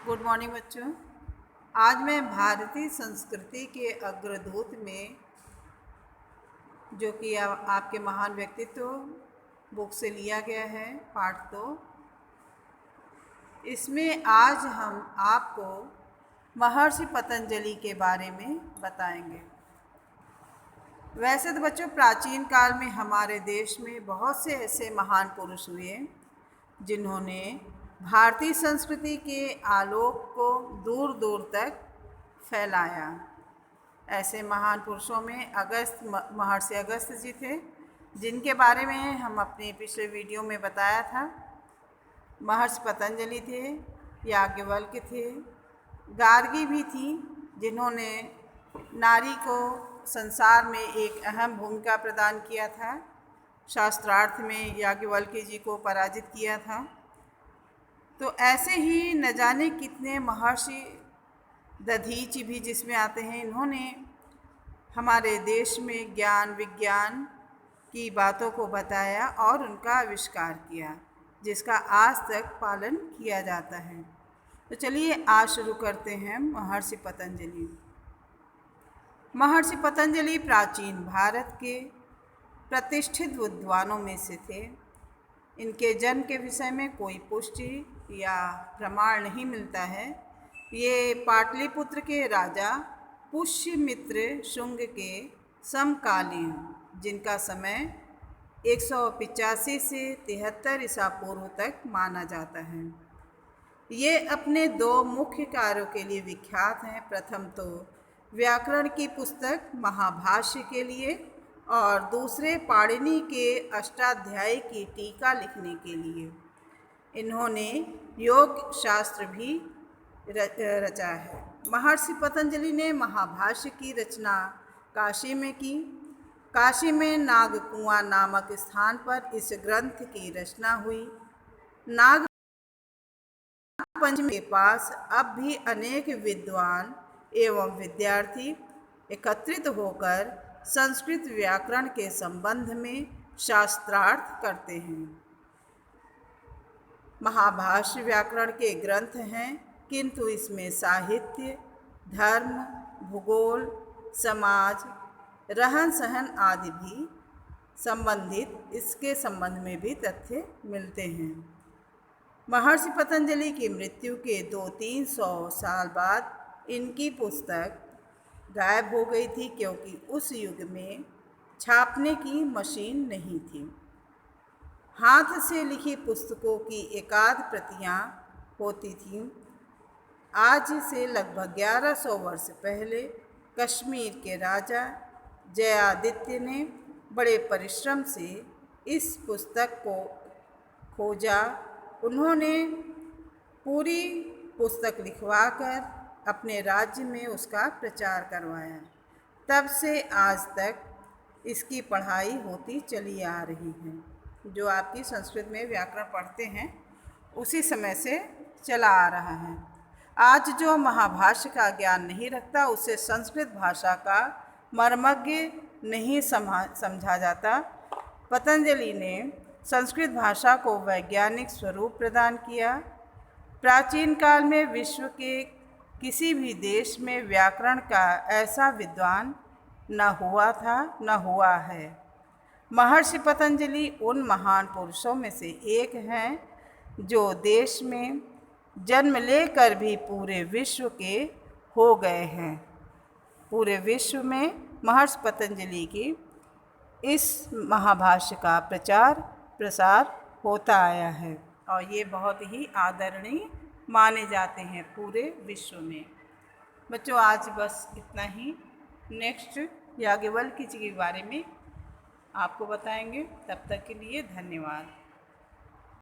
Good morning बच्चों। आज मैं भारतीय संस्कृति के अग्रदूत में जो कि आपके महान व्यक्तित्व बुक से लिया गया है पाठ 2, इसमें आज हम आपको महर्षि पतंजलि के बारे में बताएंगे। वैसे तो बच्चों प्राचीन काल में हमारे देश में बहुत से ऐसे महान पुरुष हुए जिन्होंने भारतीय संस्कृति के आलोक को दूर दूर तक फैलाया। ऐसे महान पुरुषों में महर्षि अगस्त्य जी थे, जिनके बारे में हम अपने पिछले वीडियो में बताया था। महर्षि पतंजलि थे, याज्ञवल्क्य थे, गार्गी भी थी, जिन्होंने नारी को संसार में एक अहम भूमिका प्रदान किया था। शास्त्रार्थ में याज्ञवल्क्य जी को पराजित किया था। तो ऐसे ही न जाने कितने महर्षि, दधीचि भी जिसमें आते हैं, इन्होंने हमारे देश में ज्ञान विज्ञान की बातों को बताया और उनका आविष्कार किया, जिसका आज तक पालन किया जाता है। तो चलिए आज शुरू करते हैं महर्षि पतंजलि। महर्षि पतंजलि प्राचीन भारत के प्रतिष्ठित विद्वानों में से थे। इनके जन्म के विषय में कोई पुष्टि या प्रमाण नहीं मिलता है। ये पाटलिपुत्र के राजा पुष्यमित्र शुंग के समकालीन, जिनका समय 185 से 73 ईसा पूर्व तक माना जाता है। ये अपने 2 मुख्य कार्यों के लिए विख्यात हैं। प्रथम तो व्याकरण की पुस्तक महाभाष्य के लिए और दूसरे पाणिनि के अष्टाध्यायी की टीका लिखने के लिए। इन्होंने योग शास्त्र भी रचा है। महर्षि पतंजलि ने महाभाष्य की रचना काशी में की। काशी में नागकुआं नामक स्थान पर इस ग्रंथ की रचना हुई। नाग पंचमी के पास अब भी अनेक विद्वान एवं विद्यार्थी एकत्रित होकर संस्कृत व्याकरण के संबंध में शास्त्रार्थ करते हैं। महाभाष्य व्याकरण के ग्रंथ हैं, किंतु इसमें साहित्य, धर्म, भूगोल, समाज, रहन सहन आदि भी संबंधित इसके संबंध में भी तथ्य मिलते हैं। महर्षि पतंजलि की मृत्यु के 200-300 साल बाद इनकी पुस्तक गायब हो गई थी, क्योंकि उस युग में छापने की मशीन नहीं थी। हाथ से लिखी पुस्तकों की एकाध प्रतियां होती थीं। आज से लगभग 1100 वर्ष पहले कश्मीर के राजा जयादित्य ने बड़े परिश्रम से इस पुस्तक को खोजा। उन्होंने पूरी पुस्तक लिखवाकर अपने राज्य में उसका प्रचार करवाया। तब से आज तक इसकी पढ़ाई होती चली आ रही है। जो आपकी संस्कृत में व्याकरण पढ़ते हैं, उसी समय से चला आ रहा है। आज जो महाभाष्य का ज्ञान नहीं रखता, उसे संस्कृत भाषा का मर्मज्ञ नहीं समझा जाता। पतंजलि ने संस्कृत भाषा को वैज्ञानिक स्वरूप प्रदान किया। प्राचीन काल में विश्व के किसी भी देश में व्याकरण का ऐसा विद्वान न हुआ था, न हुआ है। महर्षि पतंजलि उन महान पुरुषों में से एक हैं जो देश में जन्म लेकर भी पूरे विश्व के हो गए हैं। पूरे विश्व में महर्षि पतंजलि की इस महाभाष्य का प्रचार प्रसार होता आया है और ये बहुत ही आदरणीय माने जाते हैं पूरे विश्व में। बच्चों आज बस इतना ही। नेक्स्ट याज्ञवल्क्य जी के बारे में आपको बताएंगे। तब तक के लिए धन्यवाद।